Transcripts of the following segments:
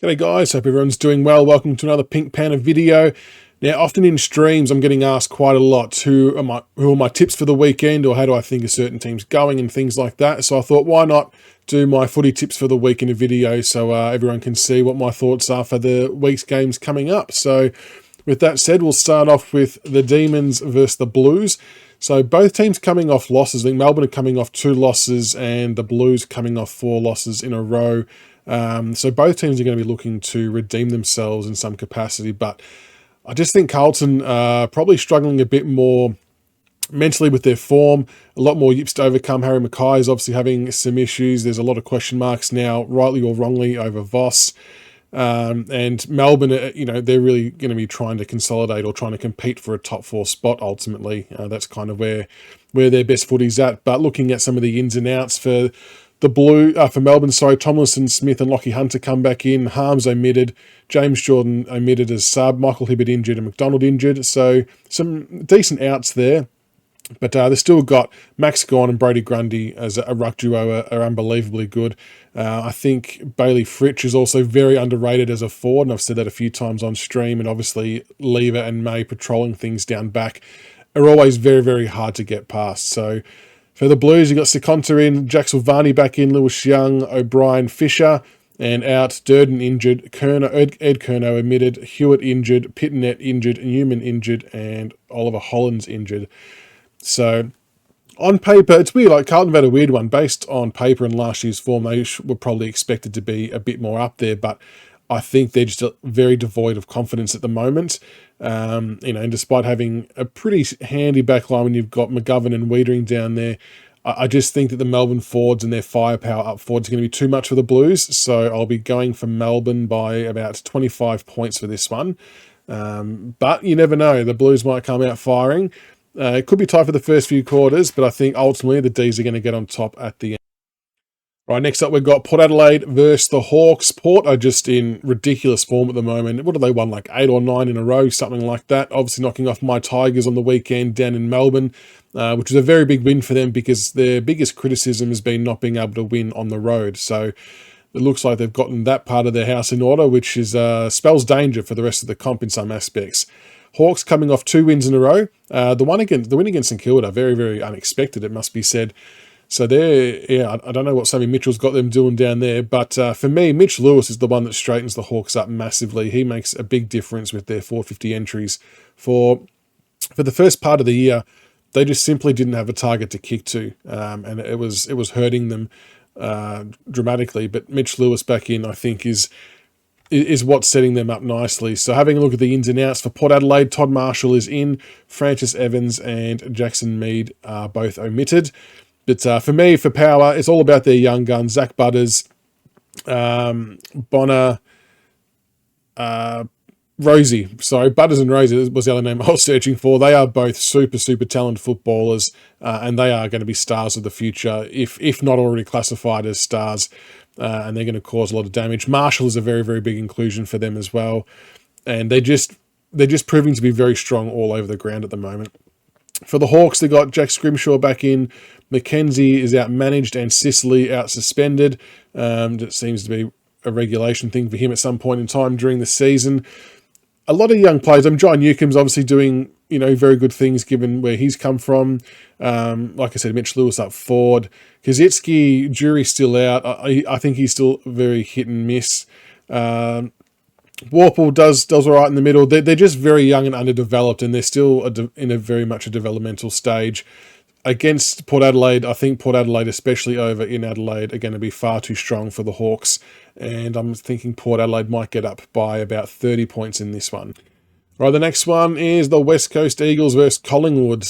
G'day guys, hope everyone's doing well. Welcome to another Pink Panther video. Now, often in streams, I'm getting asked quite a lot, who are my tips for the weekend, or how do I think a certain team's going and things like that. So I thought, why not do my footy tips for the week in a video so everyone can see what my thoughts are for the week's games coming up. So with that said, we'll start off with the Demons versus the Blues. So both teams coming off losses. I think Melbourne are coming off 2 losses and the Blues coming off 4 losses in a row. So both teams are going to be looking to redeem themselves in some capacity, but I just think Carlton are probably struggling a bit more mentally with their form. A lot more yips to overcome. Harry Mackay is obviously having some issues. There's a lot of question marks now, rightly or wrongly, over Voss. And Melbourne, they're really going to be trying to consolidate or trying to compete for a top 4 spot ultimately. That's kind of where their best footy's at. But looking at some of the ins and outs for for Melbourne, Tomlinson, Smith and Lockie Hunter come back in. Harms omitted. James Jordan omitted as sub. Michael Hibbert injured and McDonald injured. So some decent outs there. But they've still got Max Gawn and Brody Grundy as a ruck duo are unbelievably good. I think Bailey Fritsch is also very underrated as a forward, and I've said that a few times on stream. And obviously Lever and May patrolling things down back are always very, very hard to get past. So for the Blues, you've got Sekonta in, Jack Silvani back in, Lewis Young, O'Brien, Fisher, and out. Durden injured, Ed Curnow omitted, Hewitt injured, Pittonet injured, Newman injured, and Oliver Hollands injured. So on paper, it's weird. Like Carlton had a weird one. Based on paper and last year's form, they were probably expected to be a bit more up there, but I think they're just very devoid of confidence at the moment. And despite having a pretty handy back line when you've got McGovern and Wiedering down there, I just think that the Melbourne forwards and their firepower up forwards are going to be too much for the Blues. So I'll be going for Melbourne by about 25 points for this one. But you never know. The Blues might come out firing. It could be tight for the first few quarters, but I think ultimately the D's are going to get on top at the end. Right, next up we've got Port Adelaide versus the Hawks. Port are just in ridiculous form at the moment. What have they won, like 8 or 9 in a row, something like that? Obviously knocking off my Tigers on the weekend down in Melbourne, which was a very big win for them because their biggest criticism has been not being able to win on the road. So it looks like they've gotten that part of their house in order, which is spells danger for the rest of the comp in some aspects. Hawks coming off 2 wins in a row. The win against St Kilda, very, very unexpected, it must be said. So I don't know what Sammy Mitchell's got them doing down there, but for me, Mitch Lewis is the one that straightens the Hawks up massively. He makes a big difference with their 450 entries. For the first part of the year, they just simply didn't have a target to kick to, and it was hurting them dramatically. But Mitch Lewis back in, I think, is what's setting them up nicely. So having a look at the ins and outs for Port Adelaide, Todd Marshall is in, Francis Evans and Jackson Mead are both omitted. But for me, for power, it's all about their young guns. Zach Butters, Bonner, Rosie. Sorry, Butters and Rosie was the other name I was searching for. They are both super, super talented footballers, and they are going to be stars of the future, if not already classified as stars, and they're going to cause a lot of damage. Marshall is a very, very big inclusion for them as well, and they're just proving to be very strong all over the ground at the moment. For the Hawks, they got Jack Scrimshaw back in. McKenzie is out managed and Sicily out suspended. It seems to be a regulation thing for him at some point in time during the season. A lot of young players. John Newcomb's obviously doing very good things given where he's come from. Like I said, Mitch Lewis up forward. Kazitsky, Jury's still out. I think he's still very hit and miss. Warple does all right in the middle. They're just very young and underdeveloped, and they're still in a very much a developmental stage. Against Port Adelaide, I think Port Adelaide, especially over in Adelaide, are going to be far too strong for the Hawks, and I'm thinking Port Adelaide might get up by about 30 points in this one. Right, the next one is the West Coast Eagles versus Collingwood.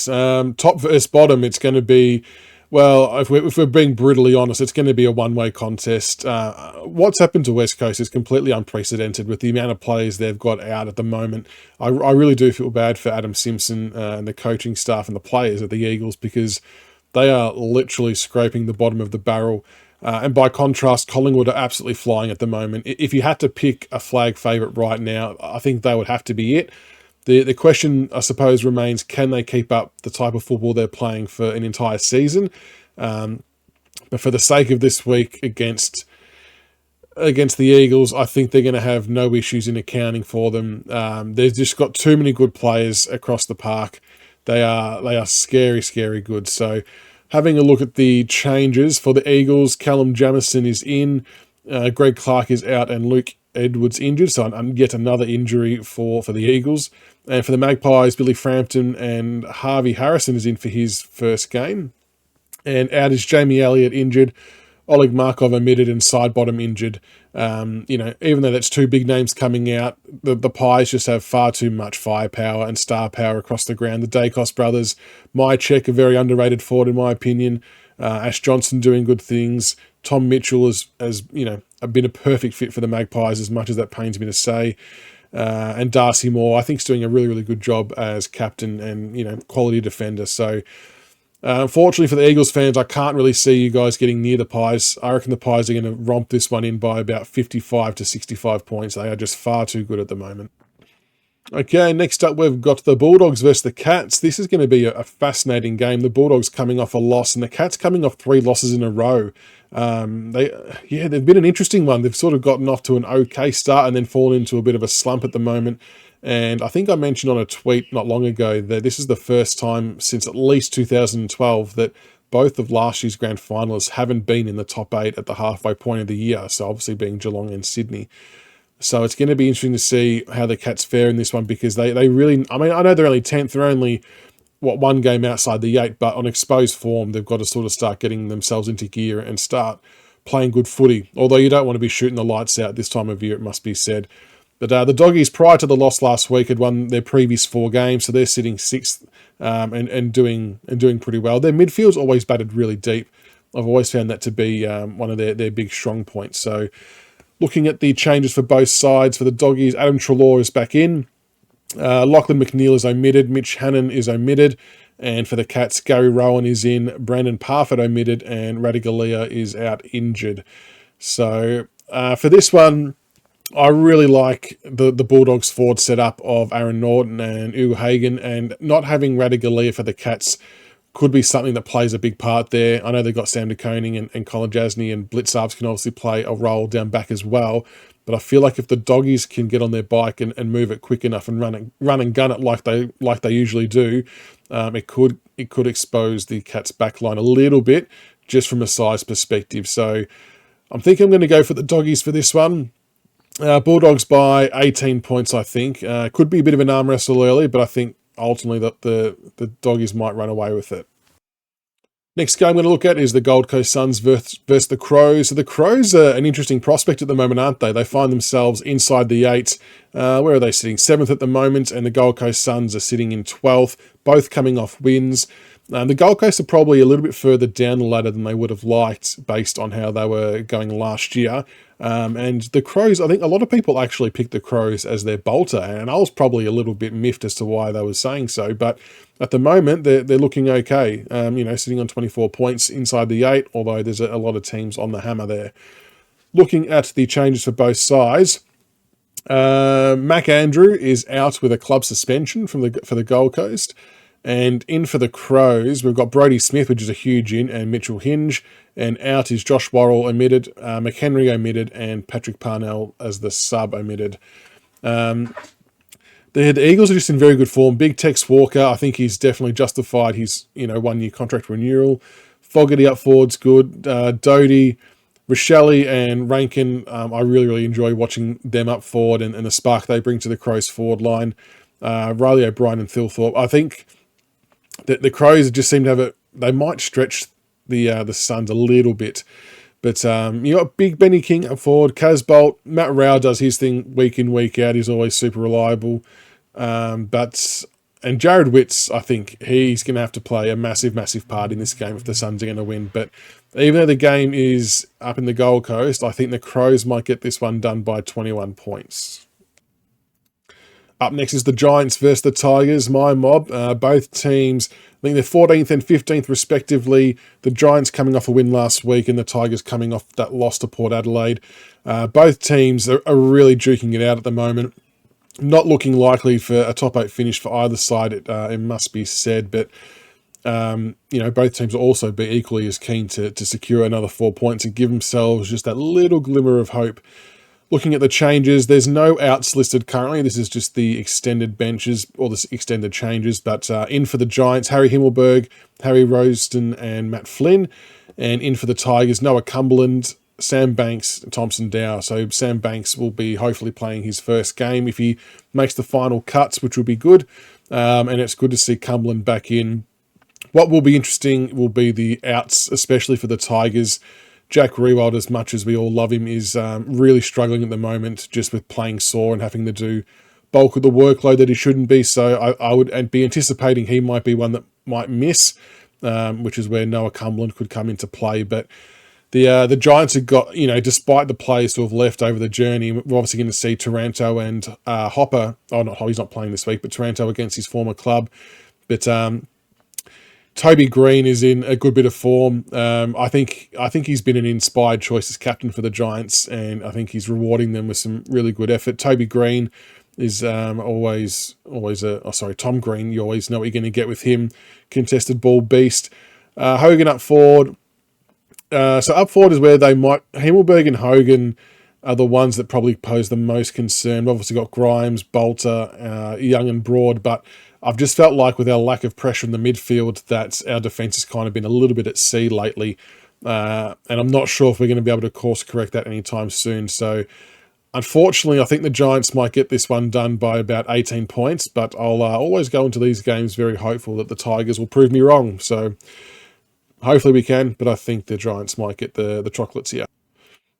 Top versus bottom, it's going to be, well, if we're being brutally honest, it's going to be a one-way contest. What's happened to West Coast is completely unprecedented with the amount of players they've got out at the moment. I really do feel bad for Adam Simpson and the coaching staff and the players of the Eagles because they are literally scraping the bottom of the barrel. And by contrast, Collingwood are absolutely flying at the moment. If you had to pick a flag favourite right now, I think they would have to be it. The question, I suppose, remains, can they keep up the type of football they're playing for an entire season? But for the sake of this week against against the Eagles, I think they're going to have no issues in accounting for them. They've just got too many good players across the park. They are scary, scary good. So having a look at the changes for the Eagles, Callum Jamieson is in, Greg Clark is out, and Luke Edwards injured. So yet another injury for the Eagles. And for the Magpies, Billy Frampton and Harvey Harrison is in for his first game. And out is Jamie Elliott injured, Oleg Markov omitted, and Sidebottom injured. Even though that's two big names coming out, the Pies just have far too much firepower and star power across the ground. The Dacos brothers, Mychek, a very underrated forward in my opinion. Ash Johnson doing good things. Tom Mitchell has been a perfect fit for the Magpies, as much as that pains me to say. And Darcy Moore, I think, is doing a really, really good job as captain and quality defender. So. Unfortunately for the Eagles fans, I can't really see you guys getting near the Pies. I reckon the Pies are going to romp this one in by about 55 to 65 points. They are just far too good at the moment. Okay, next up we've got the Bulldogs versus the Cats. This is going to be a fascinating game. The Bulldogs coming off a loss and the Cats coming off 3 losses in a row. They've been an interesting one. They've sort of gotten off to an okay start and then fallen into a bit of a slump at the moment. And I think I mentioned on a tweet not long ago that this is the first time since at least 2012 that both of last year's grand finalists haven't been in the top 8 at the halfway point of the year. So obviously being Geelong and Sydney. So it's going to be interesting to see how the Cats fare in this one, because they really, I know they're only 10th. They're only, one game outside the 8, but on exposed form, they've got to sort of start getting themselves into gear and start playing good footy. Although you don't want to be shooting the lights out this time of year, it must be said. But the Doggies, prior to the loss last week, had won their previous 4 games, so they're sitting 6th and doing pretty well. Their midfield's always batted really deep. I've always found that to be one of their big strong points. So looking at the changes for both sides, for the Doggies, Adam Treloar is back in. Lachlan McNeil is omitted. Mitch Hannon is omitted. And for the Cats, Gary Rowan is in. Brandon Parfitt omitted. And Radigalia is out injured. So for this one, I really like the Bulldogs forward setup of Aaron Norton and Uwe Hagen, and not having Radigalia for the Cats could be something that plays a big part there. I know they've got Sam de Koning and Colin Jasny, and Blitzarves can obviously play a role down back as well. But I feel like if the Doggies can get on their bike and move it quick enough and run and gun it like they usually do, it could expose the Cats' backline a little bit just from a size perspective. So I'm thinking I'm going to go for the Doggies for this one. Bulldogs by 18 points, I think. Could be a bit of an arm wrestle early, but I think ultimately that the Doggies might run away with it. Next game I'm going to look at is the Gold Coast Suns versus the Crows. So the Crows are an interesting prospect at the moment, aren't they? They find themselves inside the 8. Where are they sitting? 7th at the moment, and the Gold Coast Suns are sitting in 12th, both coming off wins. The Gold Coast are probably a little bit further down the ladder than they would have liked based on how they were going last year. And the Crows, I think a lot of people actually picked the Crows as their bolter, and I was probably a little bit miffed as to why they were saying so. But at the moment, they're looking okay, sitting on 24 points inside the 8, although there's a lot of teams on the hammer there. Looking at the changes for both sides, Mac Andrew is out with a club suspension for the Gold Coast. And in for the Crows, we've got Brodie Smith, which is a huge in, and Mitchell Hinge. And out is Josh Worrell omitted, McHenry omitted, and Patrick Parnell as the sub omitted. The Eagles are just in very good form. Big Tex Walker, I think he's definitely justified his 1-year contract renewal. Fogarty up forward's good. Doty, Rochelle and Rankin, I really, really enjoy watching them up forward and the spark they bring to the Crows forward line. Riley O'Brien and Thilthorpe. I think that the Crows just seem to have they might stretch the Suns a little bit. But you got Big Benny King up forward, Casbolt, Matt Rao does his thing week in, week out. He's always super reliable. And Jared Witts, I think he's going to have to play a massive, massive part in this game if the Suns are going to win. But even though the game is up in the Gold Coast, I think the Crows might get this one done by 21 points. Up next is the Giants versus the Tigers, my mob. Both teams, I think they're 14th and 15th respectively. The Giants coming off a win last week and the Tigers coming off that loss to Port Adelaide. Both teams are really duking it out at the moment. Not looking likely for a top 8 finish for either side, it must be said. But both teams will also be equally as keen to secure another 4 points and give themselves just that little glimmer of hope. Looking at the changes, there's no outs listed currently. This is just the extended benches or the extended changes. But in for the Giants, Harry Himmelberg, Harry Roston and Matt Flynn. And in for the Tigers, Noah Cumberland, Sam Banks, Thompson Dow. So Sam Banks will be hopefully playing his first game if he makes the final cuts, which will be good. And it's good to see Cumberland back in. What will be interesting will be the outs, especially for the Tigers. Jack Riewoldt, as much as we all love him, is really struggling at the moment just with playing sore and having to do bulk of the workload that he shouldn't be. So I would be anticipating he might be one that might miss, which is where Noah Cumberland could come into play. But the Giants have got, despite the players who have left over the journey, we're obviously going to see Taranto and Hopper. Oh, not he's not playing this week, but Taranto against his former club. But Toby Green is in a good bit of form. I think he's been an inspired choice as captain for the Giants, and I think he's rewarding them with some really good effort. Toby Green is Tom Green. You always know what you're going to get with him. Contested ball beast. Hogan up forward. So up forward is where Himmelberg and Hogan are the ones that probably pose the most concern. We've obviously got Grimes, Bolter, Young and Broad, but I've just felt like with our lack of pressure in the midfield that our defence has kind of been a little bit at sea lately. And I'm not sure if we're going to be able to course correct that anytime soon. So unfortunately, I think the Giants might get this one done by about 18 points, but I'll always go into these games very hopeful that the Tigers will prove me wrong. So hopefully we can, but I think the Giants might get the chocolates here.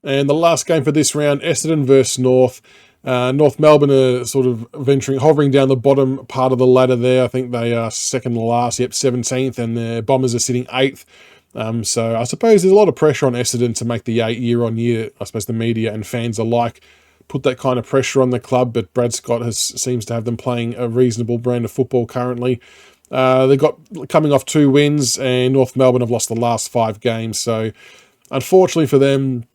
And the last game for this round, Essendon versus North. North Melbourne are sort of hovering down the bottom part of the ladder there. I think they are second to last, 17th, and the Bombers are sitting 8th. So I suppose there's a lot of pressure on Essendon to make the 8 year-on-year. I suppose the media and fans alike put that kind of pressure on the club, but Brad Scott seems to have them playing a reasonable brand of football currently. They got coming off 2 wins, and North Melbourne have lost the last 5 games. So unfortunately for them,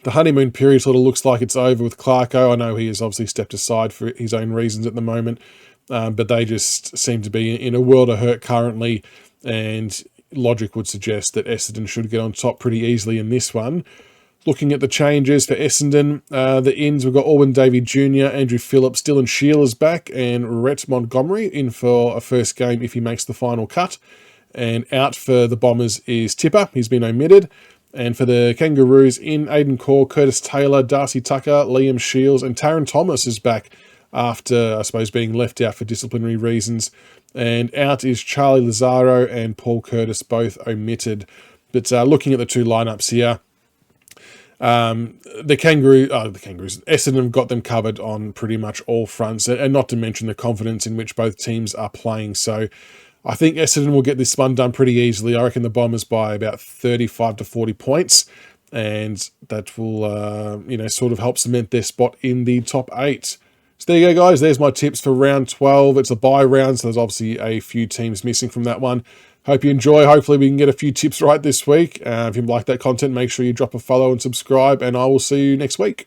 the honeymoon period sort of looks like it's over with Clarko. I know he has obviously stepped aside for his own reasons at the moment, but they just seem to be in a world of hurt currently, and logic would suggest that Essendon should get on top pretty easily in this one. Looking at the changes for Essendon, the ins, we've got Alwyn Davey Jr., Andrew Phillips, Dylan Sheila's back, and Rhett Montgomery in for a first game if he makes the final cut. And out for the Bombers is Tipper. He's been omitted. And for the Kangaroos, in Aidan Corr, Curtis Taylor, Darcy Tucker, Liam Shields, and Taron Thomas is back after, I suppose, being left out for disciplinary reasons. And out is Charlie Lazaro and Paul Curtis, both omitted. But looking at the 2 lineups here, the Kangaroos, Essendon have got them covered on pretty much all fronts, and not to mention the confidence in which both teams are playing. So I think Essendon will get this one done pretty easily. I reckon the Bombers by about 35 to 40 points, and that will, sort of help cement their spot in the top 8. So there you go, guys. There's my tips for round 12. It's a bye round, so there's obviously a few teams missing from that one. Hope you enjoy. Hopefully we can get a few tips right this week. If you like that content, make sure you drop a follow and subscribe, and I will see you next week.